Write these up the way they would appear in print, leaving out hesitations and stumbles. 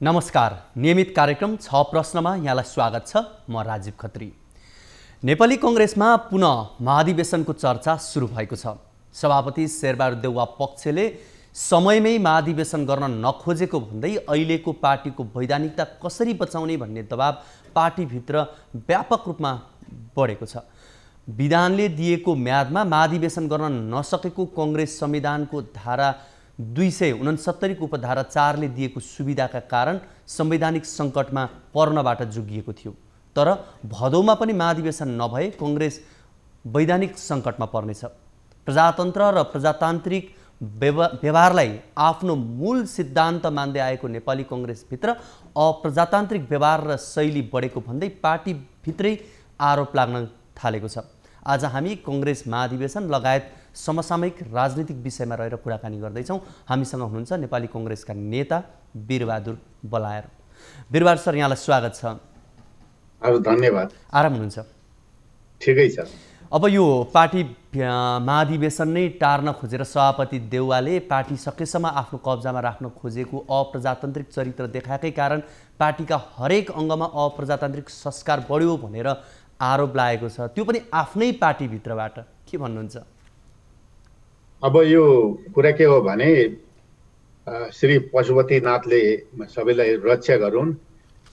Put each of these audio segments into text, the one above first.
नमस्कार। नियमित कार्यक्रम 6 प्रश्नमा यहाँलाई स्वागत छ। म राजीव खत्री। नेपाली कांग्रेसमा पुनः महाधिवेशनको चर्चा सुरु भएको छ। सभापति शेरबहादुर देउवा पक्षले समयमै महाधिवेशन गर्न नखोजेको भन्दै अहिलेको पार्टीको वैधानिकता कसरी बचाउने भन्ने दबाब पार्टीभित्र व्यापक रूपमा बढेको छ। विधानले दिएको म्यादमा महाधिवेशन गर्न नसकेको कांग्रेस संविधानको धारा 269 को उपधारा 4 ले दिएको सुविधाका कारण संवैधानिक सङ्कटमा पर्नबाट जोगिएको थियो। तर भदौमा पनि महाधिवेशन नभए कांग्रेस वैधानिक सङ्कटमा पर्नेछ। प्रजातन्त्र र प्रजातान्त्रिक व्यवहारलाई आफ्नो मूल सिद्धान्त मान्दै आएको नेपाली कांग्रेसभित्र अप्रजातान्त्रिक व्यवहार र शैली बढेको भन्दै पार्टीभित्रै आरोप लाग्न थालेको छ। आज हामी कांग्रेस महाधिवेशन लगायत समसामयिक राजनीतिक विषयमा रहेर कुराकानी गर्दैछौँ। हामीसँग हुनुहुन्छ नेपाली कांग्रेसका नेता वीरबहादुर बलायर। वीरबहादुर सर, यहाँलाई स्वागत छ। धन्यवाद। आराम हुनुहुन्छ? ठिकै छ। अब यो पार्टी महाधिवेशन नै टार्न खोजेर सभापति देउवाले पार्टी सकेसम्म आफ्नो कब्जामा राख्न खोजेको अप्रजातान्त्रिक चरित्र देखाएकै कारण पार्टीका हरेक अङ्गमा अप्रजातान्त्रिक संस्कार बढ्यो भनेर आरोप लागेको छ। त्यो पनि आफ्नै पार्टीभित्रबाट। के भन्नुहुन्छ? अब यो कुरा के हो भने श्री पशुपतिनाथले सबैलाई रक्षा गरून्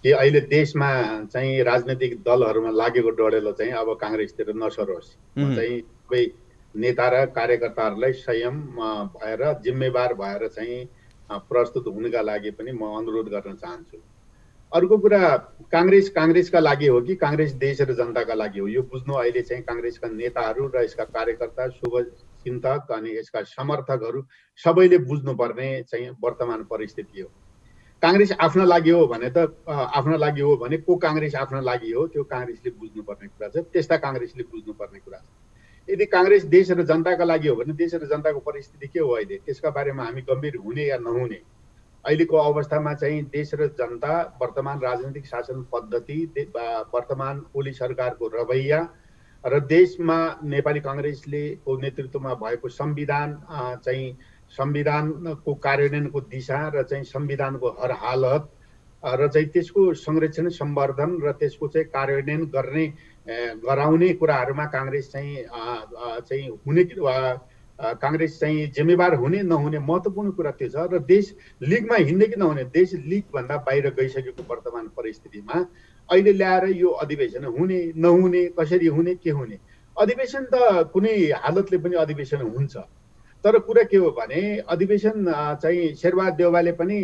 कि अहिले देशमा चाहिँ राजनीतिक दलहरूमा लागेको डढेलो चाहिँ अब कांग्रेसतिर नसरोस्। चाहिँ सबै नेता र कार्यकर्ताहरूलाई संयम भएर जिम्मेवार भएर चाहिँ प्रस्तुत हुनका लागि पनि म अनुरोध गर्न चाहन्छु। अर्को कुरा, कांग्रेसका लागि हो कि कांग्रेस देश र जनताका लागि हो, यो बुझ्नु अहिले चाहिँ कांग्रेसका नेताहरू र यसका कार्यकर्ता, शुभचिन्तक अनि यसका समर्थकहरू सबैले बुझ्नुपर्ने चाहिँ वर्तमान परिस्थिति हो। कांग्रेस आफ्ना लागि हो भने त आफ्ना लागि हो भने को कांग्रेस आफ्ना लागि हो, त्यो कांग्रेसले बुझ्नुपर्ने कुरा छ। त्यस्ता कांग्रेसले बुझ्नुपर्ने कुरा छ। यदि कांग्रेस देश र जनताका लागि हो भने देश र जनताको परिस्थिति के हो अहिले, त्यसका बारेमा हामी गम्भीर हुने या नहुने, अहिलेको अवस्थामा चाहिँ देश र जनता, वर्तमान राजनीतिक शासन पद्धति, वर्तमान ओली सरकारको रवैया र देशमा नेपाली कांग्रेसले को नेतृत्वमा भएको संविधान चाहिँ संविधानको कार्यान्वयनको दिशा र चाहिँ संविधानको हर हालत र चाहिँ त्यसको संरक्षण, सम्वर्धन र त्यसको चाहिँ कार्यान्वयन गराउने कुराहरूमा कांग्रेस चाहिँ हुने कांग्रेस चाहिँ जिम्मेवार हुने नहुने महत्त्वपूर्ण कुरा त्यो छ। र देश लिगमा हिँड्ने कि नहुने, देश लिगभन्दा बाहिर गइसकेको वर्तमान परिस्थितिमा अहिले ल्याएर यो अधिवेशन हुने नहुने, कसरी हुने, के हुने, अधिवेशन त कुनै हालतले पनि अधिवेशन हुन्छ। तर कुरा के हो भने अधिवेशन चाहिँ शेरबहादुर देउवाले पनि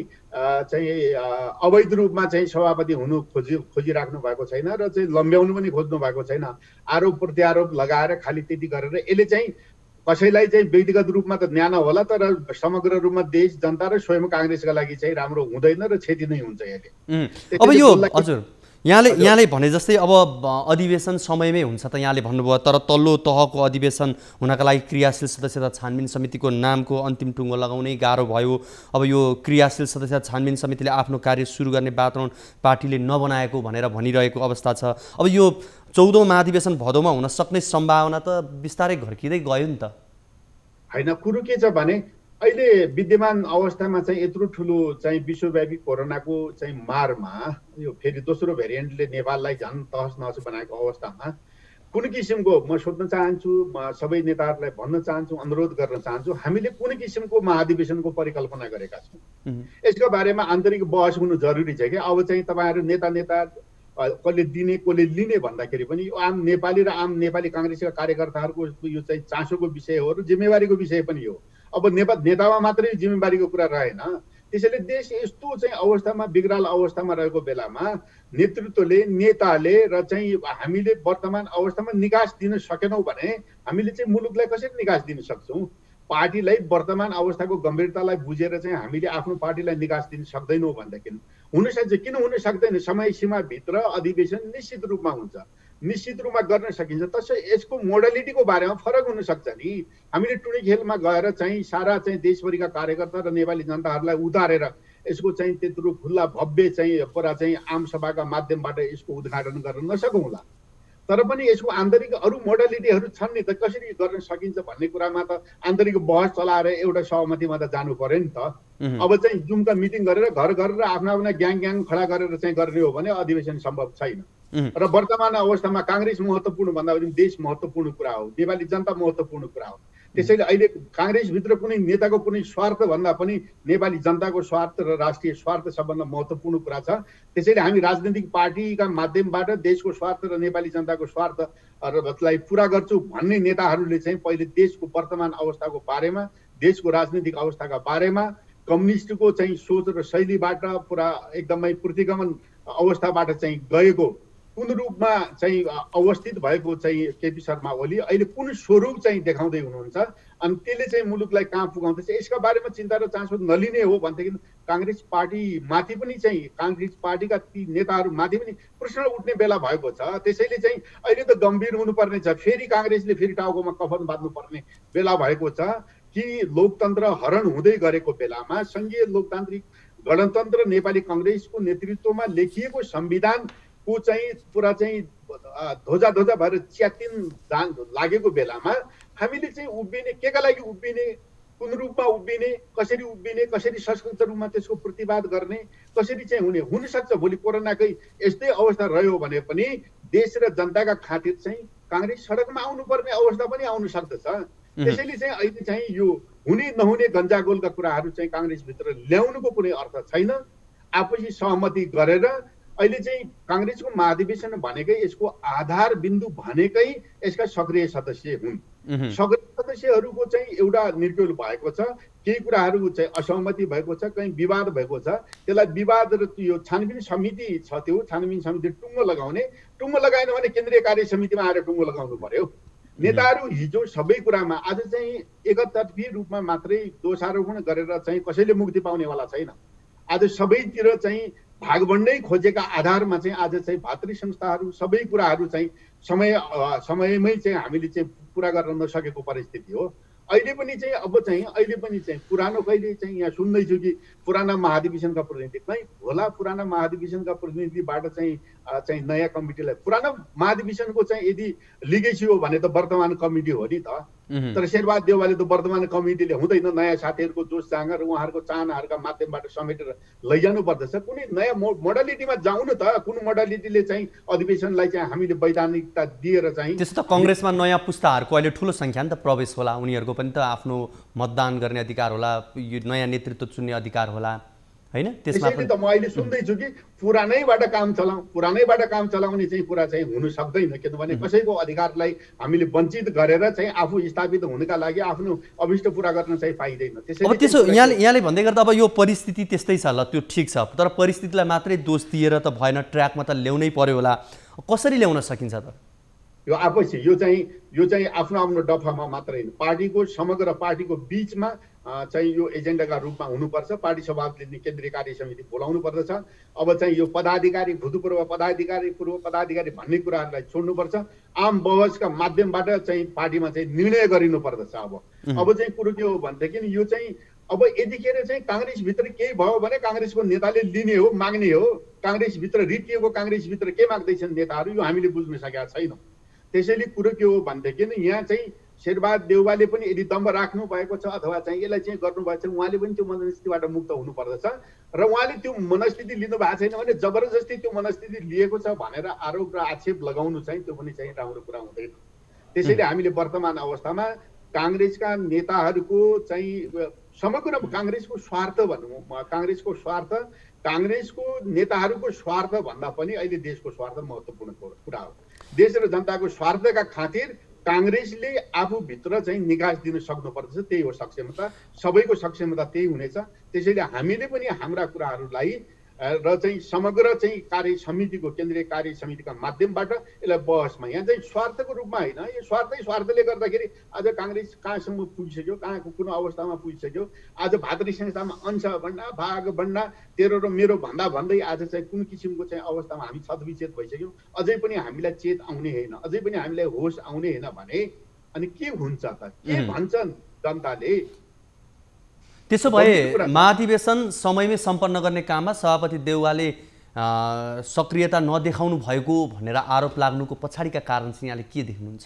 चाहिँ अवैध रूपमा चाहिँ सभापति हुनु खोजिराख्नु भएको छैन र चाहिँ लम्ब्याउनु पनि खोज्नु भएको छैन। आरोप प्रत्यारोप लगाएर खालि त्यति गरेर यसले चाहिँ कसैलाई चाहिँ व्यक्तिगत रूपमा त न्यानो होला, तर समग्र रूपमा देश, जनता र स्वयं कांग्रेसका लागि चाहिँ राम्रो हुँदैन र क्षति नै हुन्छ यसले। अब यो हजुर यहाँले भने जस्तै अब अधिवेशन समयमै हुन्छ त यहाँले भन्नुभयो, तर तल्लो तहको अधिवेशन हुनका लागि क्रियाशील सदस्यता छानबिन समितिको नामको अन्तिम टुङ्गो लगाउनै गाह्रो भयो। अब यो क्रियाशील सदस्यता छानबिन समितिले आफ्नो कार्य सुरु गर्ने वातावरण पार्टीले नबनाएको भनेर भनिरहेको अवस्था छ। अब यो 14औं महाधिवेशन भदौमा हुन सक्ने सम्भावना त बिस्तारै घर्किँदै गयो नि त। हैन, कुरो के छ भने अहिले विद्यमान अवस्थामा चाहिँ यत्रो ठुलो चाहिँ विश्वव्यापी कोरोनाको चाहिँ मारमा यो फेरि दोस्रो भेरिएन्टले नेपाललाई झन् तहस नहस बनाएको अवस्थामा कुन किसिमको, म सोध्न चाहन्छु, म सबै नेताहरूलाई भन्न चाहन्छु, अनुरोध गर्न चाहन्छु, हामीले कुन किसिमको महाधिवेशनको परिकल्पना गरेका छौँ, यसको बारेमा आन्तरिक बहस हुनु जरुरी छ। कि अब चाहिँ तपाईँहरू नेता कसले दिने कसले लिने भन्दाखेरि पनि यो आम नेपाली र आम नेपाली कांग्रेसका कार्यकर्ताहरूको यो चाहिँ चासोको विषय हो र जिम्मेवारीको विषय पनि हो। अब नेतामा मात्रै जिम्मेवारीको कुरा रहेन। त्यसैले देश यस्तो चाहिँ अवस्थामा, बिग्राल अवस्थामा रहेको बेलामा नेतृत्वले, नेताले र चाहिँ हामीले वर्तमान अवस्थामा निकास दिन सकेनौँ भने हामीले चाहिँ मुलुकलाई कसरी निकास दिन सक्छौँ? पार्टीलाई वर्तमान अवस्थाको गम्भीरतालाई बुझेर चाहिँ हामीले आफ्नो पार्टीलाई निकास दिन सक्दैनौँ भनेदेखि हुनसक्छ। किन हुन सक्दैन? समय सीमाभित्र अधिवेशन निश्चित रूपमा हुन्छ, निश्चित रूपमा गर्न सकिन्छ। तसै यसको मोडालिटीको बारेमा फरक हुन सक्छ नि। हामीले टुँडी खेलमा गएर चाहिँ सारा चाहिँ देशभरिका कार्यकर्ता र नेपाली जनताहरूलाई उतारेर यसको चाहिँ त्यत्रो खुल्ला भव्य चाहिँ पुरा चाहिँ आम सभाका माध्यमबाट यसको उद्घाटन गर्न नसकौँला। तर पनि यसको आन्तरिक अरू मोडालिटीहरू छन् नि त, कसरी गर्न सकिन्छ भन्ने कुरामा त आन्तरिक बहस चलाएर एउटा सहमतिमा त जानु पर्यो नि त। अब चाहिँ जुमका मिटिङ गरेर घर घर र आफ्ना आफ्ना ग्याङ खडा गरेर चाहिँ गर्ने हो भने अधिवेशन सम्भव छैन। र वर्तमान अवस्थामा काङ्ग्रेस महत्त्वपूर्ण भन्दा पनि देश महत्त्वपूर्ण कुरा हो, नेपाली जनता महत्त्वपूर्ण कुरा हो। त्यसैले अहिले काङ्ग्रेसभित्र कुनै नेताको कुनै स्वार्थ भन्दा पनि नेपाली जनताको स्वार्थ र राष्ट्रिय स्वार्थ सबभन्दा महत्त्वपूर्ण कुरा छ। त्यसैले हामी राजनीतिक पार्टीका माध्यमबाट देशको स्वार्थ र नेपाली जनताको स्वार्थलाई पुरा गर्छु भन्ने नेताहरूले चाहिँ पहिले देशको वर्तमान अवस्थाको बारेमा, देशको राजनीतिक अवस्थाका बारेमा, कम्युनिस्टको चाहिँ सोच र शैलीबाट पुरा एकदमै प्रतिगमन अवस्थाबाट चाहिँ गएको कुन रूपमा चाहिँ अवस्थित भएको चाहिँ केपी शर्मा ओली अहिले कुन स्वरूप चाहिँ देखाउँदै हुनुहुन्छ अनि त्यसले चाहिँ मुलुकलाई कहाँ पुगाउँदैछ यसका बारेमा चिन्ता र चासो नलिने हो भनेदेखि काङ्ग्रेस पार्टी माथि पनि चाहिँ काङ्ग्रेस पार्टीका ती नेताहरू माथि पनि प्रश्न उठ्ने बेला भएको छ। त्यसैले चाहिँ अहिले त गम्भीर हुनुपर्ने छ, फेरि काङ्ग्रेसले फेरि टाउकोमा कफन बाँध्नुपर्ने बेला भएको छ कि लोकतन्त्र हरण हुँदै गरेको बेलामा संघीय लोकतान्त्रिक गणतन्त्र नेपाली काङ्ग्रेसको नेतृत्वमा लेखिएको संविधान को चाहिँ पुरा चाहिँ ध्वजा भएर च्यातिन लागेको बेलामा हामीले चाहिँ उभिने केका लागि उभिने, कुन रूपमा उभिने, कसरी सशक्त रूपमा त्यसको प्रतिवाद गर्ने, कसरी चाहिँ हुनसक्छ भोलि कोरोनाकै यस्तै अवस्था रह्यो भने पनि देश र जनताका खातिर चाहिँ काङ्ग्रेस सडकमा आउनुपर्ने अवस्था पनि आउन सक्दछ। त्यसैले चाहिँ अहिले चाहिँ यो हुने नहुने गन्जागोलका कुराहरू चाहिँ काङ्ग्रेसभित्र ल्याउनुको कुनै अर्थ छैन। आपसी सहमति गरेर अहिले चाहिँ काङ्ग्रेसको महाधिवेशन भनेकै यसको आधार बिन्दु भनेकै यसका सक्रिय सदस्य हुन्। सक्रिय सदस्यहरूको चाहिँ एउटा निर्क्युल भएको छ, केही कुराहरू चाहिँ असहमति भएको छ, कहीँ विवाद भएको छ, त्यसलाई विवाद र यो छानबिन समिति छ, त्यो छानबिन समिति टुङ्गो लगाएन भने केन्द्रीय कार्य समितिमा आएर टुङ्गो लगाउनु पर्यो। नेताहरू हिजो सबै कुरामा आज चाहिँ एकतर्फी रूपमा मात्रै दोषारोपण गरेर चाहिँ कसैले मुक्ति पाउनेवाला छैन। आज सबैतिर चाहिँ भागबन्डै खोजेका आधारमा चाहिँ आज चाहिँ भातृ संस्थाहरू सबै कुराहरू चाहिँ समयमै चाहिँ हामीले चाहिँ पुरा गर्न नसकेको परिस्थिति हो। अहिले पनि चाहिँ पुरानो कहिले चाहिँ यहाँ सुन्दैछु कि पुराना महाधिवेशनका प्रतिनिधि कहीँ होला, पुराना महाधिवेशनका प्रतिनिधिबाट चाहिँ नयाँ कमिटीलाई, पुराना महाधिवेशनको चाहिँ यदि लिगेसी हो भने त वर्तमान कमिटी हो नि त। तर शेरबहादुर देउवाले त वर्तमान कमिटीले हुँदैन, नयाँ साथीहरूको जोस जाँगर र उहाँहरूको चाहनाहरूका माध्यमबाट समेटेर लैजानु पर्दछ। कुनै नयाँ मोडालिटीमा जाउँ न त, कुन मोडालिटीले चाहिँ अधिवेशनलाई चाहिँ हामीले वैधानिकता दिएर चाहिँ त्यस्तो त कङ्ग्रेसमा नयाँ पुस्ताहरूको अहिले ठुलो सङ्ख्या नि त प्रवेश होला, उनीहरूको पनि त आफ्नो मतदान गर्ने अधिकार होला, यो नयाँ नेतृत्व चुन्ने अधिकार होला हैन। त्यसैले त म अहिले सुन्दैछु कि पुरानैबाट काम चलाउने चाहिँ कुरा चाहिँ हुन सक्दैन, किनभने कसैको अधिकारलाई हामीले वञ्चित गरेर चाहिँ आफू स्थापित हुनका लागि आफ्नो अभिष्ट पुरा गर्न चाहिँ पाइँदैन। अब त्यसो यहाँले भन्दै गर्दा अब यो परिस्थिति त्यस्तै छ ल, त्यो ठिक छ, तर परिस्थितिलाई मात्रै दोष दिएर त भएन, ट्र्याकमा त ल्याउनै पर्यो होला। कसरी ल्याउन सकिन्छ त? यो आपसी यो चाहिँ आफ्नो डफामा मात्रै होइन, पार्टीको समग्र पार्टीको बीचमा चाहिँ यो एजेन्डाका रूपमा हुनुपर्छ। पार्टी सभापतिले केन्द्रीय कार्य समिति बोलाउनु पर्दछ। अब चाहिँ यो पदाधिकारी, भूतपूर्व पदाधिकारी, पूर्व पदाधिकारी भन्ने कुराहरूलाई छोड्नुपर्छ। आम बहसका माध्यमबाट चाहिँ पार्टीमा चाहिँ निर्णय गरिनु पर्दछ। अब चाहिँ कुरो के हो भनेदेखि यो चाहिँ अब यतिखेर चाहिँ काङ्ग्रेसभित्र केही भयो भने काङ्ग्रेसको नेताले लिने हो, माग्ने हो। काङ्ग्रेसभित्र रिटिएको काङ्ग्रेसभित्र के माग्दैछन् नेताहरू यो हामीले बुझ्न सकेका छैनौँ। त्यसैले कुरो के हो भनेदेखि यहाँ चाहिँ शेरबहादुर देउवाले पनि यदि दम्ब राख्नु भएको छ अथवा चाहिँ यसलाई चाहिँ गर्नुभएको छ, उहाँले पनि त्यो मनस्थितिबाट मुक्त हुनुपर्दछ। र उहाँले त्यो मनस्थिति लिनु भएको छैन भने जबरजस्ती त्यो मनस्थिति लिएको छ भनेर आरोप र आक्षेप लगाउनु चाहिँ त्यो पनि चाहिँ राम्रो कुरा हुँदैन। त्यसैले हामीले वर्तमान अवस्थामा काङ्ग्रेसका नेताहरूको चाहिँ समग्र काङ्ग्रेसको स्वार्थ भनौँ, काङ्ग्रेसको स्वार्थ, काङ्ग्रेसको नेताहरूको स्वार्थ भन्दा पनि अहिले देशको स्वार्थ महत्त्वपूर्ण कुरा हो। देश र जनताको स्वार्थका खातिर काङ्ग्रेसले आफूभित्र चाहिँ निकास दिन सक्नुपर्दछ। त्यही हो सक्षमता, सबैको सक्षमता त्यही हुनेछ। त्यसैले हामीले पनि हाम्रा कुराहरूलाई र चाहिँ समग्र चाहिँ कार्य समितिको, केन्द्रीय कार्य समितिका माध्यमबाट यसलाई बहसमा, यहाँ चाहिँ स्वार्थको रूपमा होइन, यो स्वार्थले गर्दाखेरि आज काङ्ग्रेस कहाँसम्म पुगिसक्यो, कहाँको कुन अवस्थामा पुगिसक्यो। आज भातृ संस्थामा अंश बन्ना, भाग बन्ना, तेरो र मेरो भन्दै आज चाहिँ कुन किसिमको चाहिँ अवस्थामा हामी छतविच्छेद भइसक्यौँ। अझै पनि हामीलाई चेत आउने होइन, अझै पनि हामीलाई होस आउने होइन भने अनि के हुन्छ त? के भन्छन् जनताले? त्यसो भए महाधिवेशन समयमै सम्पन्न गर्ने काममा सभापति देउवाले सक्रियता नदेखाउनु भएको भनेर आरोप लाग्नुको पछाडिका कारण चाहिँ यहाँले के देख्नुहुन्छ?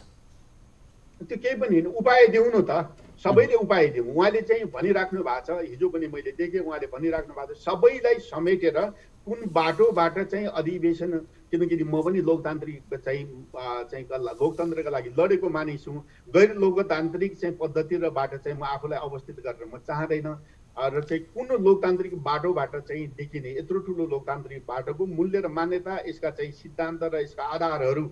त्यो केही पनि होइन, उपाय देऊ न त। सबैले उपाय दिउँ। उहाँले चाहिँ भनिराख्नु भएको छ, हिजो पनि मैले देखेँ उहाँले भनिराख्नु भएको छ, सबैलाई समेटेर कुन बाटोबाट चाहिँ अधिवेशन, किनकि म पनि लोकतान्त्रिक चाहिँ लोकतन्त्रका लागि लडेको मानिस हुँ। गैर लोकतान्त्रिक चाहिँ पद्धति र बाटो चाहिँ म आफूलाई अवस्थित गरेर म चाहँदैन र चाहिँ कुन लोकतान्त्रिक बाटोबाट चाहिँ देखिने यत्रो ठुलो लोकतान्त्रिक बाटोको मूल्य र मान्यता, यसका चाहिँ सिद्धान्त र यसका आधारहरू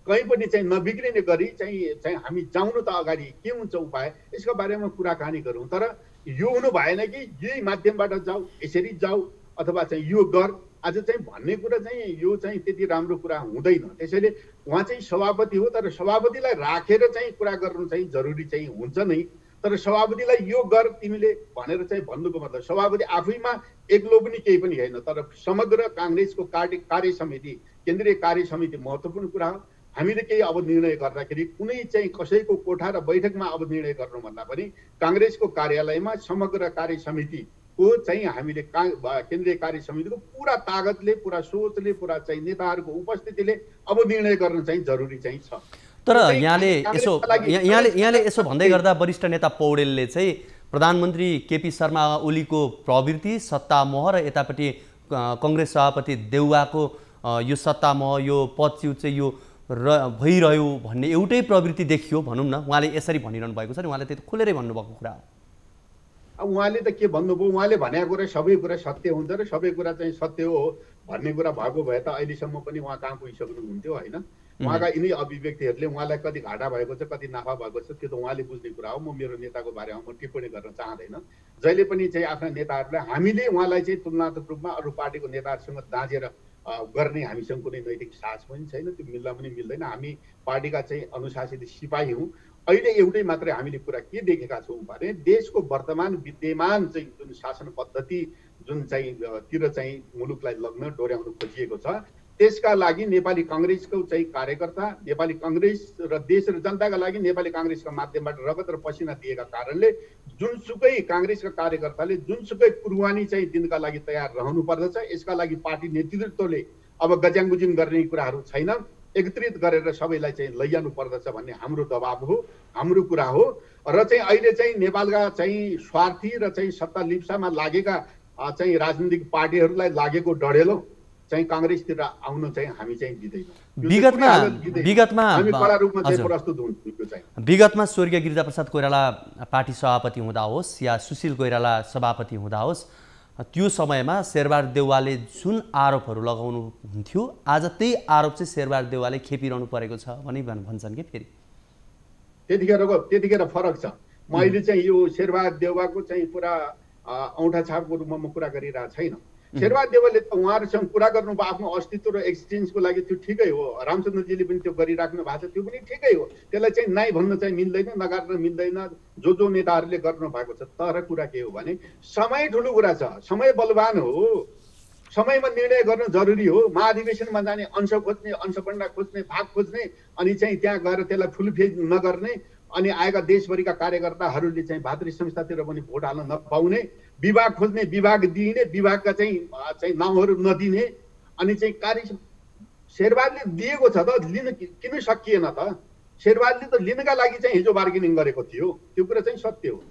कहीँ पनि चाहिँ नबिग्रिने गरी चाहिँ हामी जाउनु त अगाडि के हुन्छ उपाय, यसको बारेमा कुराकानी गरौँ। तर यो हुनु भएन कि यही माध्यमबाट जाऊ, यसरी जाऊ अथवा चाहिँ यो गर, आज चाहिँ भन्ने कुरा चाहिँ यो चाहिँ त्यति राम्रो कुरा हुँदैन। त्यसैले उहाँ चाहिँ सभापति हो, तर सभापतिलाई राखेर चाहिँ कुरा गर्नु चाहिँ जरुरी चाहिँ हुन्छ नै। तर सभापतिलाई यो गर तिमीले भनेर चाहिँ भन्नुको मतलब सभापति आफैमा एक्लो पनि केही पनि होइन, तर समग्र काङ्ग्रेसको कार्य समिति, केन्द्रीय कार्य समिति महत्त्वपूर्ण कुरा हो। हामीले केही अब निर्णय गर्दाखेरि कुनै चाहिँ कसैको कोठा र बैठकमा अब निर्णय गर्नुभन्दा पनि काङ्ग्रेसको कार्यालयमा समग्र कार्य समितिको चाहिँ हामीले केन्द्रीय कार्य समितिको पुरा तागतले, पुरा सोचले, पुरा चाहिँ नेताहरूको उपस्थितिले अब निर्णय गर्न चाहिँ जरुरी चाहिँ छ। तर यहाँले यसो भन्दै गर्दा वरिष्ठ नेता पौडेलले चाहिँ प्रधानमन्त्री केपी शर्मा ओलीको प्रवृत्ति, सत्तामोह र यतापट्टि कङ्ग्रेस सभापति देउवाको यो सत्तामोह, यो पदच्युत चाहिँ यो भइरह्यो भन्ने एउटै प्रवृत्ति देखियो भनौँ न। उहाँले यसरी भनिरहनु भएको छ नि, उहाँले त्यति खुलेरै भन्नुभएको कुरा हो। अब उहाँले त के भन्नुभयो, उहाँले भनेको कुरा सबै कुरा सत्य हुन्छ र सबै कुरा चाहिँ सत्य हो भन्ने कुरा भएको भए त अहिलेसम्म पनि उहाँ कहाँ पुगिसक्नुहुन्थ्यो होइन। उहाँका यिनै अभिव्यक्तिहरूले उहाँलाई कति घाटा भएको छ, कति नाफा भएको छ, त्यो त उहाँले बुझ्ने कुरा हो। म मेरो नेताको बारेमा म टिप्पणी गर्न चाहँदैन। जहिले पनि चाहिँ आफ्ना नेताहरूलाई हामीले उहाँलाई चाहिँ तुलनात्मक रूपमा अरू पार्टीको नेताहरूसँग दाँजेर गर्ने हामीसँग कुनै नैतिक साहस पनि छैन, त्यो मिल्दा पनि मिल्दैन। हामी पार्टीका चाहिँ अनुशासित सिपाही हौँ। अहिले एउटै मात्रै हामीले कुरा के देखेका छौँ भने देशको वर्तमान विद्यमान चाहिँ जुन शासन पद्धति जुन चाहिँ तिर चाहिँ मुलुकलाई लग्न डोर्याउन खोजिएको छ, त्यसका लागि नेपाली काङ्ग्रेसको चाहिँ कार्यकर्ता, नेपाली काङ्ग्रेस र देश र जनताका लागि नेपाली काङ्ग्रेसका माध्यमबाट रगत र पसिना दिएका कारणले जुनसुकै काङ्ग्रेसका कार्यकर्ताले जुनसुकै कुर्बानी चाहिँ दिनका लागि तयार रहनु पर्दछ। यसका लागि पार्टी नेतृत्वले अब गज्याङगुजिङ गर्ने कुराहरू छैन, एकत्रित गरेर सबैलाई चाहिँ लैजानु पर्दछ भन्ने हाम्रो दबाब हो, हाम्रो कुरा हो। र चाहिँ अहिले चाहिँ नेपालका चाहिँ स्वार्थी र चाहिँ सत्ता लिप्सामा लागेका चाहिँ राजनीतिक पार्टीहरूलाई लागेको डढेलो चाहिँ काङ्ग्रेसतिर आउन चाहिँ हामी चाहिँ दिँदैनौँ। विगतमा स्वर्गीय गिरिजाप्रसाद कोइराला पार्टी सभापति हुँदा होस् या सुशील कोइराला सभापति हुँदा होस्, त्यो समयमा शेरबहादुर देउवाले जुन आरोपहरू लगाउनु हुन्थ्यो, आज त्यही आरोप चाहिँ शेरबहादुर देउवाले खेपिरहनु परेको छ भनी भन्छन् कि फेरि त्यतिखेर फरक छ। म अहिले चाहिँ यो शेरबहादुर देउवाको चाहिँ पुरा औँठा छापको रूपमा म कुरा गरिरहेको छैन। शेरबहादुर देउवाले त उहाँहरूसँग कुरा गर्नुभयो आफ्नो अस्तित्व र एक्सचेन्जको लागि, त्यो ठिकै हो। रामचन्द्रजीले पनि त्यो गरिराख्नु भएको छ, त्यो पनि ठिकै हो। त्यसलाई चाहिँ नाइ भन्न चाहिँ मिल्दैन, नगार्न मिल्दैन, जो नेताहरूले गर्नु भएको छ। तर कुरा के हो भने समय ठुलो कुरा छ, समय बलवान हो, समयमा निर्णय गर्न जरुरी हो। महाधिवेशनमा जाने, अंश खोज्ने, अंशपण्डा खोज्ने, भाग खोज्ने, अनि चाहिँ त्यहाँ गएर त्यसलाई फुलफेज नगर्ने, अनि आएका देशभरिका कार्यकर्ताहरूले चाहिँ भातृ संस्थातिर पनि भोट हाल्न नपाउने, विभाग खोज्ने, विभाग दिइने, विभागका चाहिँ नाउँहरू नदिने, अनि चाहिँ कार्य शेरबहादुरले दिएको छ त लिन किन सकिएन त? शेरबहादुरले त लिनका लागि चाहिँ हिजो बार्गेनिङ गरेको थियो, त्यो कुरा चाहिँ सत्य हो।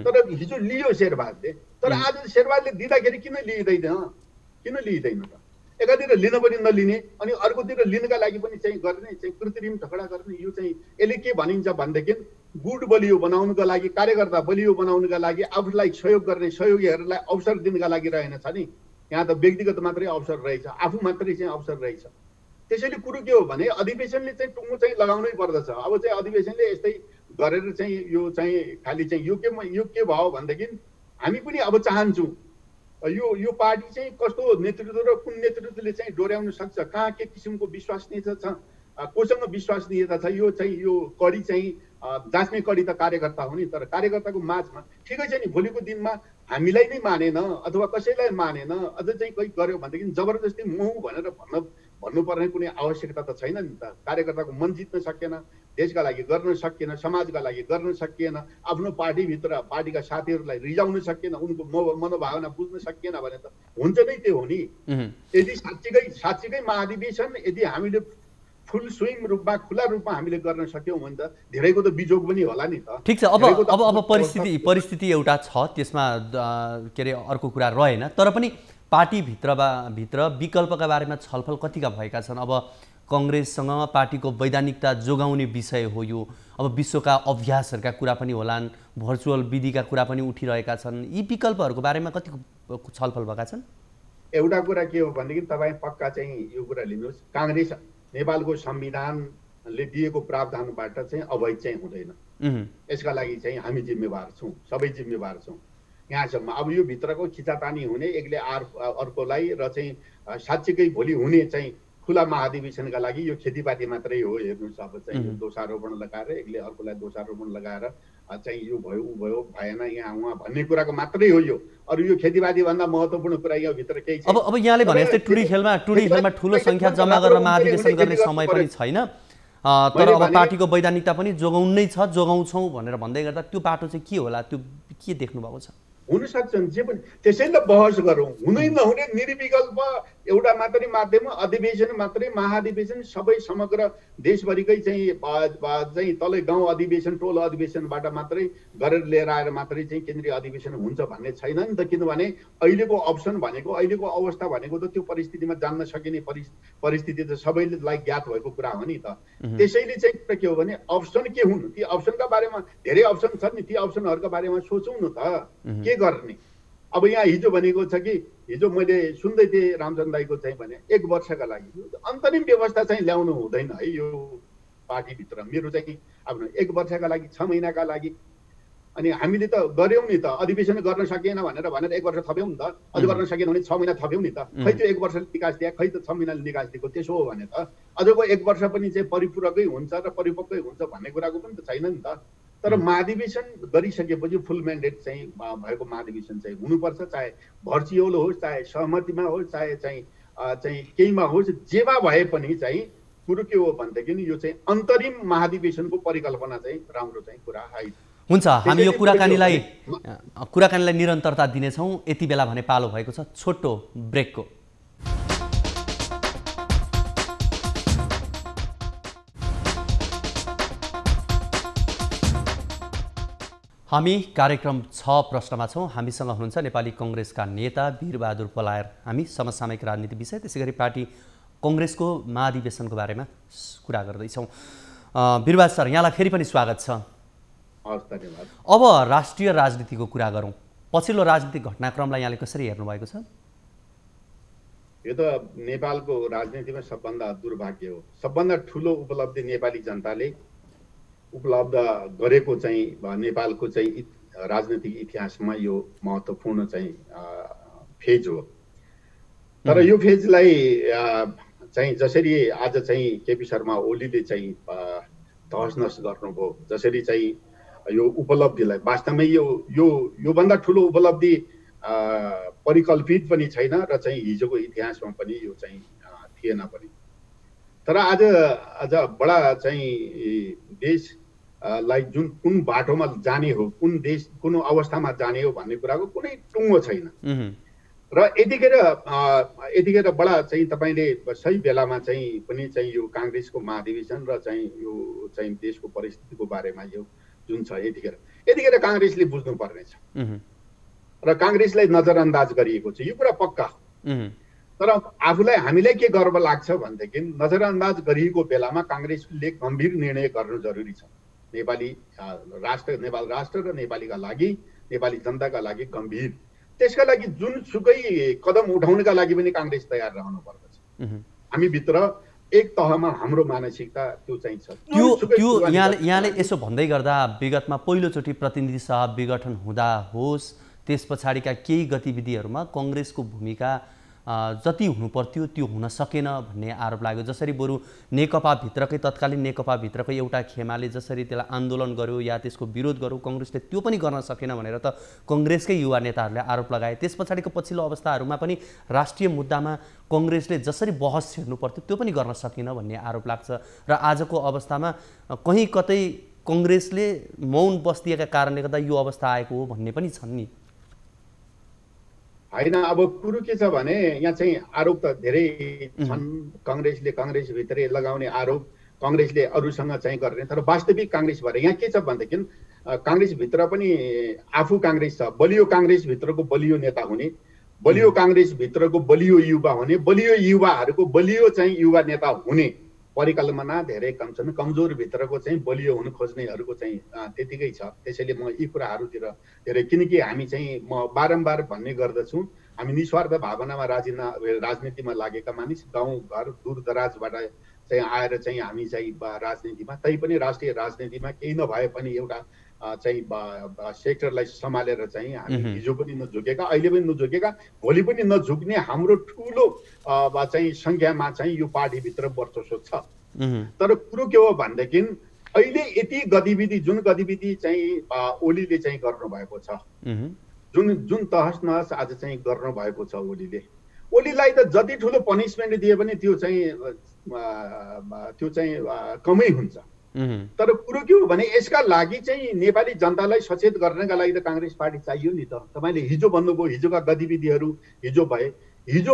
तर हिजो लियो शेरबहादुरले, तर आज शेरबहादुरले दिँदाखेरि किन लिइँदैन त? एकातिर लिन पनि नलिने अनि अर्कोतिर लिनका लागि पनि चाहिँ गर्ने, चाहिँ कृत्रिम झगडा गर्ने। यो चाहिँ यसले के भनिन्छ भनेदेखि गुट बलियो बनाउनुको लागि, कार्यकर्ता बलियो बनाउनुका लागि, आफूलाई सहयोग गर्ने सहयोगीहरूलाई अवसर दिनका लागि रहेनछ नि। यहाँ त व्यक्तिगत मात्रै अवसर रहेछ, आफू मात्रै चाहिँ अवसर रहेछ। त्यसैले कुरो के हो भने अधिवेशनले चाहिँ टुङ्गो चाहिँ लगाउनै पर्दछ। अब चाहिँ अधिवेशनले यस्तै गरेर चाहिँ यो चाहिँ खालि चाहिँ यो के भयो भनेदेखि हामी पनि अब चाहन्छौँ यो पार्टी चाहिँ कस्तो नेतृत्व र कुन नेतृत्वले चाहिँ डोर्याउन सक्छ, कहाँ के किसिमको विश्वसनीयता छ, कोसँग विश्वसनीयता छ, यो चाहिँ यो कडी चाहिँ जाँच्ने कडी त कार्यकर्ता हो नि। तर कार्यकर्ताको माझमा ठिकै छ नि, भोलिको दिनमा हामीलाई नै मानेन अथवा कसैलाई मानेन, अझ चाहिँ कोही गर्यो भनेदेखि जबरजस्ती महु भनेर भन्नुपर्ने कुनै आवश्यकता त छैन नि त। कार्यकर्ताको मन जित्न सकेन, देशका लागि गर्न सकिएन, समाजका लागि गर्न सकिएन, आफ्नो पार्टीभित्र पार्टीका साथीहरूलाई रिजाउन सकिएन, उनको मनोभावना बुझ्न सकिएन भने त हुन्छ नै त्यो हो नि। यदि साँच्चीकै महाधिवेशन यदि हामीले फुल स्विङ रूपमा खुला रूपमा हामीले गर्न सक्यौँ भने त धेरैको त बिजोग पनि होला नि त। ठिक छ, अब परिस्थिति एउटा छ, त्यसमा के अरे अर्को कुरा रहेन, तर पनि पार्टीभित्र विकल्पका बारेमा छलफल कतिका भएका छन्? अब कङ्ग्रेससँग पार्टीको वैधानिकता जोगाउने विषय हो यो, अब विश्वका अभ्यासहरूका कुरा पनि होलान्, भर्चुअल विधिका कुरा पनि उठिरहेका छन्, यी विकल्पहरूको बारेमा कति छलफल भएका छन्? एउटा कुरा के हो भनेदेखि तपाईँ पक्का चाहिँ यो कुरा लिनुहोस्, काङ्ग्रेस नेपालको संविधानले दिएको प्रावधानबाट चाहिँ अवैध चाहिँ हुँदैन। यसका लागि चाहिँ हामी जिम्मेवार छौँ, सबै जिम्मेवार छौँ यहाँसम्म। अब यो भित्रको खिचातानी हुने एकले अर्कोलाई र चाहिँ साँच्चीकै भोलि हुने चाहिँ खुला महाधिवेशनका लागि यो खेतीपाती मात्रै हो। हेर्नुहोस् अब चाहिँ यो दोषारोपण लगाएर एकले अर्कोलाई दोषारोपण लगाएर चाहिँ यो भयो ऊ भयो भएन यहाँ उहाँ भन्ने कुराको मात्रै हो यो। अरू यो खेतीपाती भन्दा महत्त्वपूर्ण कुरा यहाँ भित्र केही छैन। अब यहाँले भने जस्तै टुडी खेलमा ठुलो संख्या जम्मा गरेर महाधिवेशन गर्ने समय पनि छैन, तर अब पार्टीको वैधानिकता पनि जोगाउनै छ, जोगाउँछौँ भनेर भन्दै गर्दा त्यो बाटो चाहिँ के होला, त्यो के देख्नु भएको छ? हुन सक्छन् जे पनि, त्यसैले बहस गरौँ। हुनै नहुने निर्विकल्प एउटा मात्रै माध्यम अधिवेशन मात्रै, महाधिवेशन सबै समग्र देशभरिकै चाहिँ तलै गाउँ अधिवेशन टोल अधिवेशनबाट मात्रै गरेर लिएर आएर मात्रै चाहिँ केन्द्रीय अधिवेशन हुन्छ भन्ने छैन नि त। किनभने अहिलेको अप्सन भनेको, अहिलेको अवस्था भनेको त त्यो परिस्थितिमा जान्न सकिने परिस्थिति त सबैलाई ज्ञात भएको कुरा हो नि त। त्यसैले चाहिँ के हो भने अप्सन के हुन्, ती अप्सनका बारेमा धेरै अप्सन छन् नि, ती अप्सनहरूका बारेमा सोचौँ न त के गर्ने। अब यहाँ हिजो भनेको छ कि हिजो मैले सुन्दै थिएँ रामचन्द्र दाईको चाहिँ भने 1 वर्षका लागि अन्तरिम व्यवस्था चाहिँ ल्याउनु हुँदैन है यो पार्टीभित्र। मेरो चाहिँ अब 1 वर्षका लागि 6 महिनाका लागि, अनि हामीले त गऱ्यौँ नि त, अधिवेशन गर्न सकिएन भनेर 1 वर्ष थप्यौँ नि त, अझ गर्न सकिएन भने 6 महिना थप्यौँ नि त। खै त्यो 1 वर्षले निकास दिए, खै त 6 महिनाले निकास दिएको। त्यसो हो भने त अझको 1 वर्ष पनि चाहिँ परिपूरकै हुन्छ र परिपक्वै हुन्छ भन्ने कुराको पनि त छैन नि त। तर महाधिवेशन गरिसकेपछि फुल म्यान्डेट चाहिँ भएको महाधिवेशन चाहिँ हुनुपर्छ, चाहे भर्चुअल होस्, चाहे सहमतिमा होस्, चाहे चाहिँ केहीमा होस्, जेमा भए पनि चाहिँ कुरो के हो भनेदेखि यो चाहिँ अन्तरिम महाधिवेशनको परिकल्पना चाहिँ राम्रो चाहिँ कुरा आइ हुन्छ। हामी यो कुराकानीलाई निरन्तरता दिनेछौँ। यति बेला भने पालो भएको छ छोटो ब्रेकको। हामी कार्यक्रम 6 प्रश्नमा छौँ। हामीसँग हुनुहुन्छ नेपाली कङ्ग्रेसका नेता वीरबहादुर पलायर। हामी समसामयिक राजनीति विषय, त्यसैगरी पार्टी कङ्ग्रेसको महाधिवेशनको बारेमा कुरा गर्दैछौँ। वीरबहादुर सर, यहाँलाई फेरि पनि स्वागत छ। धन्यवाद। अब राष्ट्रिय राजनीतिको कुरा गरौँ। पछिल्लो राजनीतिक घटनाक्रमलाई यहाँले कसरी हेर्नुभएको छ? यो त नेपालको राजनीतिमा सबभन्दा दुर्भाग्य हो। सबभन्दा ठुलो उपलब्धि नेपाली जनताले उपलब्ध गरेको चाहिँ नेपालको चाहिँ राजनीतिक इतिहासमा यो महत्त्वपूर्ण चाहिँ फेज हो। तर यो फेजलाई चाहिँ जसरी आज चाहिँ केपी शर्मा ओलीले चाहिँ तहसनस गर्नुभयो, जसरी चाहिँ यो उपलब्धिलाई वास्तवमै योभन्दा ठुलो उपलब्धि परिकल्पित पनि छैन र चाहिँ हिजोको इतिहासमा पनि यो चाहिँ थिएन पनि। तर आज बडा चाहिँ देशलाई कुन बाटोमा जाने हो, कुन देश कुन अवस्थामा जाने हो भन्ने कुराको कुनै टुङ्गो छैन। र यतिखेर बडा चाहिँ तपाईँले सही बेलामा चाहिँ पनि चाहिँ यो काङ्ग्रेसको महाधिवेशन र चाहिँ यो चाहिँ देशको परिस्थितिको बारेमा यो जुन छ यतिखेर काङ्ग्रेसले बुझ्नुपर्ने छ र काङ्ग्रेसलाई नजरअन्दाज गरिएको छ, यो कुरा पक्का। तर हामीलाई के गर्व लाग्छ भनेदेखि नजरअन्दाज गरिएको बेलामा काङ्ग्रेसले गम्भीर निर्णय गर्नु जरुरी छ। नेपाल राष्ट्र र नेपालीका लागि, नेपाली जनताका लागि गम्भीर, त्यसका लागि जुनसुकै कदम उठाउनका लागि पनि काङ्ग्रेस तयार रहनु पर्दछ। हामी भित्र एक तहमा हाम्रो मानसिकता त्यो चाहिँ छ। त्यो यहाँले यसो भन्दै गर्दा विगतमा पहिलोचोटि प्रतिनिधि सभा विघटन हुँदा होस्, त्यस पछाडिका केही गतिविधिहरूमा कङ्ग्रेसको भूमिका जति हुनुपर्थ्यो त्यो हुन सकेन भन्ने आरोप लाग्यो। जसरी बरु नेकपाभित्रकै तत्कालीन नेकपाभित्रकै एउटा खेमाले जसरी त्यसलाई आन्दोलन गर्यो या त्यसको विरोध गर्यो, कङ्ग्रेसले त्यो पनि गर्न सकेन भनेर त कङ्ग्रेसकै युवा नेताहरूले आरोप लगाए। त्यस पछाडिको पछिल्लो अवस्थाहरूमा पनि राष्ट्रिय मुद्दामा कङ्ग्रेसले जसरी बहस छिर्नु पर्थ्यो त्यो पनि गर्न सकेन भन्ने आरोप लाग्छ। र आजको अवस्थामा कहीँ कतै कङ्ग्रेसले मौन बस्दिएका कारणले गर्दा यो अवस्था आएको हो भन्ने पनि छन् नि। होइन अब कुरो के छ भने यहाँ चाहिँ आरोप त धेरै छन्। काङ्ग्रेसभित्रै लगाउने आरोप, काङ्ग्रेसले अरूसँग चाहिँ गर्ने, तर वास्तविक काङ्ग्रेस भएर यहाँ के छ भनेदेखि काङ्ग्रेसभित्र पनि आफू काङ्ग्रेस छ, बलियो काङ्ग्रेसभित्रको बलियो नेता हुने, बलियो काङ्ग्रेसभित्रको बलियो युवा हुने, बलियो युवाहरूको बलियो चाहिँ युवा नेता हुने परिकल्पना धेरै कम छन्। कमजोर भित्रको चाहिँ बलियो हुन खोज्नेहरूको चाहिँ त्यतिकै छ। त्यसैले म यी कुराहरूतिर धेरै, किनकि हामी चाहिँ म बारम्बार भन्ने गर्दछु, हामी निस्वार्थ भावनामा राजनीतिमा लागेका मानिस, गाउँघर दूरदराजबाट चाहिँ आएर चाहिँ हामी चाहिँ राजनीतिमा, तैपनि राष्ट्रिय राजनीतिमा केही नभए पनि एउटा चाहिँ सेक्टरलाई सम्हालेर चाहिँ हामी हिजो पनि नझुकेका, अहिले पनि नझुकेका, भोलि पनि नझुक्ने हाम्रो ठुलो चाहिँ सङ्ख्यामा चाहिँ यो पार्टीभित्र वर्चस्व छ। तर कुरो के हो भनेदेखि अहिले यति गतिविधि, जुन गतिविधि चाहिँ ओलीले चाहिँ गर्नुभएको छ, जुन तहस नहस आज चाहिँ गर्नुभएको छ ओलीलाई त जति ठुलो पनिसमेन्ट दिए पनि त्यो चाहिँ कमै हुन्छ। तर कुरो के हो भने यसका लागि चाहिँ नेपाली जनतालाई सचेत गर्नका लागि त काङ्ग्रेस पार्टी चाहियो नि त। तपाईँले हिजो भन्नुभयो, हिजोका गतिविधिहरू हिजो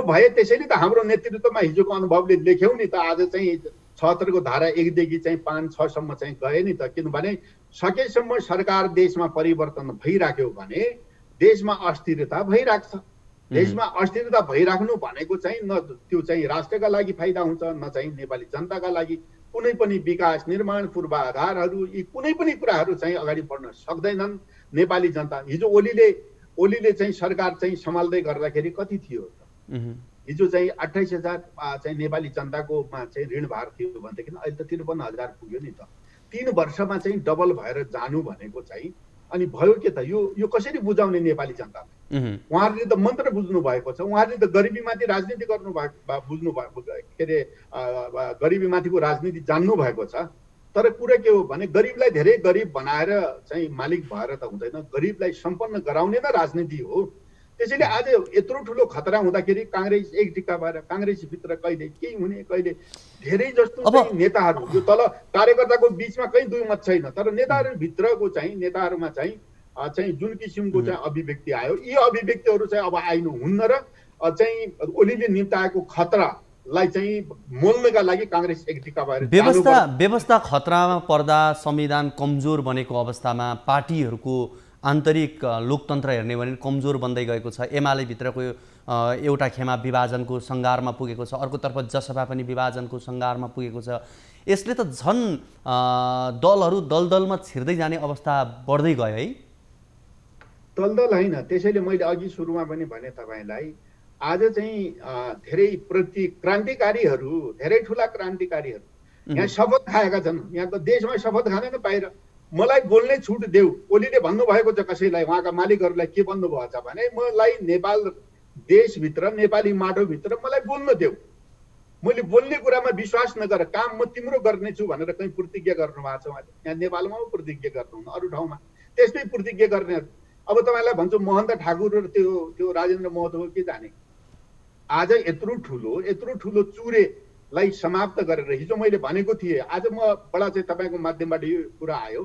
भए, त्यसैले त हाम्रो नेतृत्वमा हिजोको अनुभवले लेख्यौँ नि त। आज चाहिँ ७६ को धारा 1 देखि चाहिँ 5, 6 सम्म चाहिँ गए नि त। किनभने सकेसम्म सरकार देशमा परिवर्तन भइराख्यो भने देशमा अस्थिरता भइराख्छ। देशमा अस्थिरता भइराख्नु भनेको चाहिँ न त्यो चाहिँ राष्ट्रका लागि फाइदा हुन्छ, न चाहिँ नेपाली जनताका लागि कुनै पनि विकास, निर्माण, पूर्वाधारहरू, यी कुनै पनि कुराहरू चाहिँ अगाडि बढ्न सक्दैनन् नेपाली जनता। हिजो ओलीले चाहिँ सरकार चाहिँ सम्हाल्दै गर्दाखेरि कति थियो त? हिजो चाहिँ 28,000 चाहिँ नेपाली जनताकोमा चाहिँ ऋण भार थियो भनेदेखि अहिले त 53,000 पुग्यो नि त। 3 वर्षमा चाहिँ डबल भएर जानु भनेको चाहिँ अनि भयो के त? यो कसरी बुझाउने नेपाली जनतालाई? उहाँहरूले त मन्त्र बुझ्नु भएको छ, उहाँहरूले त गरिबीमाथि राजनीति गर्नु बुझ्नु भएको, के अरे गरिबीमाथिको राजनीति जान्नु भएको छ। तर कुरा के हो भने गरिबलाई धेरै गरिब बनाएर चाहिँ मालिक भएर त हुँदैन, गरिबलाई सम्पन्न गराउने त राजनीति हो। त्यसैले आज यत्रो ठुलो खतरा हुँदाखेरि काङ्ग्रेस एक टिक्का भएर काङ्ग्रेसभित्र कहिले केही हुने, कहिले धेरै जस्तो नेताहरू, यो तल कार्यकर्ताको बिचमा कहीँ दुई मत छैन, तर नेताहरूभित्रको चाहिँ नेताहरूमा चाहिँ जुन किसिमको चाहिँ अभिव्यक्ति आयो, यी अभिव्यक्तिहरू चाहिँ अब आइनुहुन्न र चाहिँ ओलीले निम्ताएको खतरालाई चाहिँ मोल्नका लागि काङ्ग्रेस एक टिक्का भएर व्यवस्था खतरामा पर्दा, संविधान कमजोर बनेको अवस्थामा पार्टीहरूको आन्तरिक लोकतन्त्र हेर्ने भने कमजोर बन्दै गएको छ। एमाले भित्रको एउटा खेमा विभाजनको सङ्घारमा पुगेको छ, अर्कोतर्फ जसपा पनि विभाजनको सङ्घारमा पुगेको छ। यसले त झन् दलहरू दलदलमा छिर्दै जाने अवस्था बढ्दै गयो है। दलदल होइन, त्यसैले मैले अघि सुरुमा पनि भने तपाईँलाई, आज चाहिँ धेरै क्रान्तिकारीहरू, धेरै ठुला क्रान्तिकारीहरू यहाँ शपथ खाएका छन्। यहाँको देशमा शपथ खाँदैन, बाहिर मलाई बोल्ने छुट देऊ। ओलीले भन्नुभएको छ कसैलाई, उहाँका मालिकहरूलाई के भन्नुभएको छ भने मलाई नेपाल देशभित्र, नेपाली माटोभित्र मलाई बोल्न देऊ, मैले बोल्ने कुरामा विश्वास नगर, काम म तिम्रो गर्नेछु भनेर कहीँ प्रतिज्ञा गर्नुभएको छ उहाँले। यहाँ नेपालमा प्रतिज्ञा गर्नुहुन्न, अरू ठाउँमा त्यस्तै प्रतिज्ञा गर्ने। अब तपाईँलाई भन्छु महन्त ठाकुर र त्यो राजेन्द्र महतो के जाने, आज यत्रो ठुलो चुरेलाई समाप्त गरेर हिजो मैले भनेको थिएँ। आज म बडा चाहिँ तपाईँको माध्यमबाट यो कुरा आयो,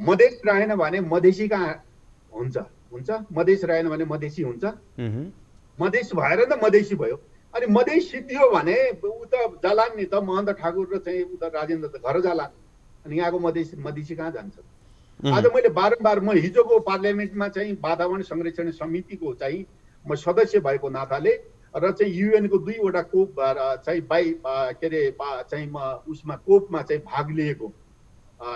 मधेस रहेन भने मधेसी कहाँ हुन्छ, मधेस रहेन भने मधेसी हुन्छ, मधेस भएर त मधेसी भयो। अनि मधेस सिद्धियो भने ऊ त जालान् नि त, महन्त ठाकुर र चाहिँ ऊ त राजेन्द्र त घर जालान्, अनि यहाँको मधेसी कहाँ जान्छ? आज मैले बारम्बार, म हिजोको पार्लियामेन्टमा चाहिँ वातावरण संरक्षण समितिको चाहिँ म सदस्य भएको नाताले र चाहिँ युएनको 2वटा कोप चाहिँ के अरे चाहिँ म उसमा कोपमा चाहिँ भाग लिएको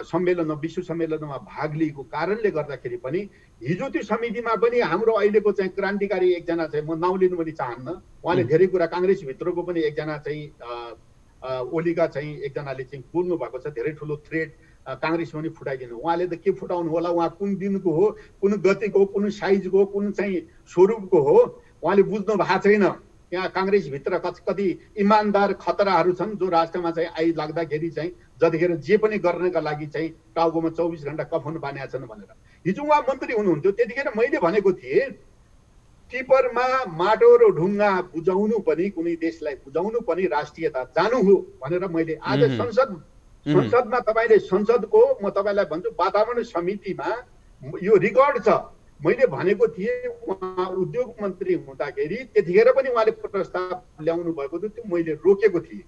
सम्मेलन, विश्व सम्मेलनमा भाग लिएको कारणले गर्दाखेरि पनि हिजो त्यो समितिमा पनि हाम्रो अहिलेको चाहिँ क्रान्तिकारी एकजना चाहिँ, म नाउँ लिनु पनि चाहन्न, उहाँले धेरै कुरा, काङ्ग्रेसभित्रको पनि एकजना चाहिँ ओलीका चाहिँ एकजनाले चाहिँ बोल्नु भएको छ, धेरै ठुलो थ्रेड काङ्ग्रेस पनि फुटाइदिनु। उहाँले त के फुटाउनु होला, उहाँ कुन दिनको हो, कुन गतिको, कुन साइजको, कुन चाहिँ स्वरूपको हो, उहाँले बुझ्नु भएको छैन। यहाँ काङ्ग्रेसभित्र कति इमान्दार खतराहरू छन् जो राष्ट्रमा चाहिँ आइलाग्दाखेरि चाहिँ जतिखेर जे पनि गर्नका लागि चाहिँ टाउकोमा 24 घण्टा कफन बानेका छन् भनेर। हिजो उहाँ मन्त्री हुनुहुन्थ्यो, त्यतिखेर मैले भनेको थिएँ टिपरमा माटो र ढुङ्गा बुझाउनु पनि, कुनै देशलाई बुझाउनु पनि राष्ट्रियता जानु हो भनेर मैले। आज संसदमा तपाईँले, संसदको म तपाईँलाई भन्छु वातावरण समितिमा यो रेकर्ड छ, मैले भनेको थिएँ उहाँ उद्योग मन्त्री हुँदाखेरि त्यतिखेर पनि उहाँले प्रस्ताव ल्याउनु भएको थियो, त्यो मैले रोकेको थिएँ।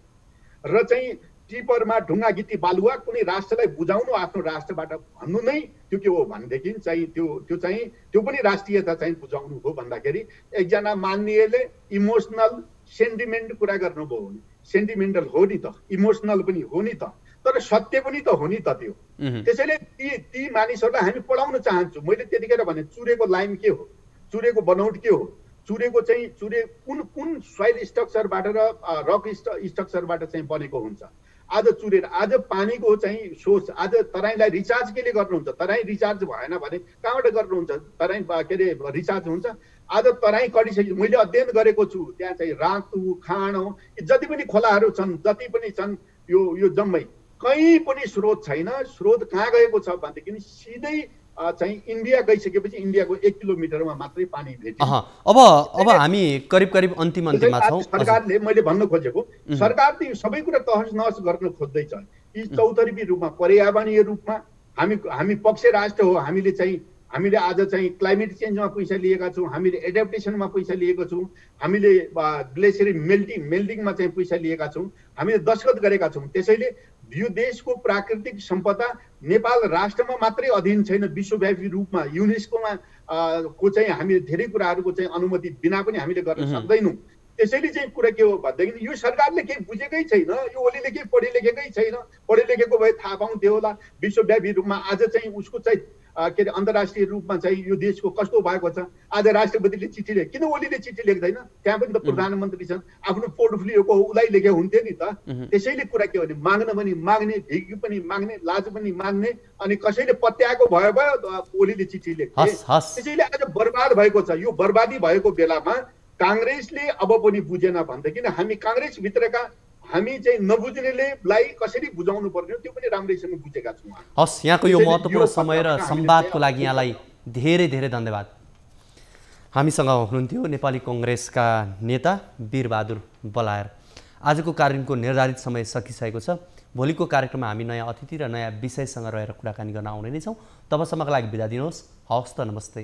र चाहिँ टिपरमा ढुङ्गा गिटी बालुवा कुनै राष्ट्रलाई बुझाउनु, आफ्नो राष्ट्रबाट भन्नु नै त्यो के हो भनेदेखि चाहिँ त्यो पनि राष्ट्रियता चाहिँ बुझाउनु हो भन्दाखेरि एकजना माननीयले इमोसनल सेन्टिमेन्ट कुरा गर्नुभयो भने सेन्टिमेन्टल हो नि त, इमोसनल पनि हो नि त, तर सत्य पनि त हो नि त त्यो। त्यसैले ती मानिसहरूलाई हामी पढाउन चाहन्छौँ। मैले त्यतिखेर भने चुरेको लाइम के हो, चुरेको बनौट के हो, चुरे कुन सोइल स्ट्रक्चरबाट र रक स्ट्रक्चरबाट चाहिँ बनेको हुन्छ। आज चुरेर आज पानीको चाहिँ सोर्स, आज तराईलाई रिचार्ज केले गर्नुहुन्छ? तराई रिचार्ज भएन भने कहाँबाट गर्नुहुन्छ? तराई के अरे रिचार्ज हुन्छ? आज तराई कडिसक्यो। मैले अध्ययन गरेको छु, त्यहाँ चाहिँ रातु खाँडो जति पनि खोलाहरू छन्, जति पनि छन्, यो जम्मै कहीँ पनि स्रोत छैन। स्रोत कहाँ गएको छ भनेदेखि सिधै चाहिँ इन्डिया गइसकेपछि इन्डियाको 1 किलोमिटरमा मात्रै पानी भेट्यो। अब हामी करिब अन्तिममा छौँ। सरकारले, मैले भन्न खोजेको, सरकारले सबै कुरा तहस नहस गर्न खोज्दैछ। यी चौतर्फी रूपमा, पर्यावरणीय रूपमा हामी पक्ष राष्ट्र हो। हामीले आज चाहिँ क्लाइमेट चेन्जमा पैसा लिएका छौँ, हामीले एडाप्टेसनमा पैसा लिएको छौँ, हामीले ग्लेसियर मेल्टिङमा चाहिँ पैसा लिएका छौँ, हामीले दस्तखत गरेका छौँ। त्यसैले यो देशको प्राकृतिक सम्पदा नेपाल राष्ट्रमा मात्रै अधीन छैन, विश्वव्यापी रूपमा युनेस्कोमा को चाहिँ हामीले धेरै कुराहरूको चाहिँ अनुमति बिना पनि हामीले गर्न सक्दैनौँ। त्यसैले चाहिँ कुरा के हो भनेदेखि यो सरकारले केही बुझेकै छैन, यो ओलीले केही पढे लेखेकै छैन। पढे लेखेको भए थाहा पाउँथ्यो होला। विश्वव्यापी रूपमा आज चाहिँ उसको चाहिँ के अरे अन्तर्राष्ट्रिय रूपमा चाहिँ यो देशको कस्तो भएको छ। आज राष्ट्रपतिले चिठी लेख, किन ओलीले चिठी लेख्दैन? त्यहाँ पनि त प्रधानमन्त्री छन्, आफ्नो पोर्टफोलियोको उसलाई लेखे हुन्थ्यो नि त। त्यसैले कुरा के हो भने माग्न पनि माग्ने, भिख पनि माग्ने, लाज पनि माग्ने, अनि कसैले पत्याएको भयो ओलीले चिठी लेख्थे। त्यसैले आज बर्बाद भएको छ। यो बर्बादी भएको बेलामा काङ्ग्रेसले अब पनि बुझेन भनेदेखि हामी काङ्ग्रेसभित्रका हामी चाहिँ नबुझ्नेलाई कसरी बुझाउनु पर्ने त्यो पनि राम्रैसँग बुझेका छौँ। हस्, यहाँको यो महत्त्वपूर्ण समय र संवादको लागि यहाँलाई धेरै धेरै धन्यवाद। हामीसँग हुनुहुन्थ्यो नेपाली कङ्ग्रेसका नेता वीरबहादुर बलायर। आजको कार्यक्रमको निर्धारित समय सकिसकेको छ। भोलिको कार्यक्रममा हामी नयाँ अतिथि र नयाँ विषयसँग रहेर कुराकानी गर्न आउने नै छौँ। तबसम्मका लागि बिदा दिनुहोस्। हवस् त, नमस्ते।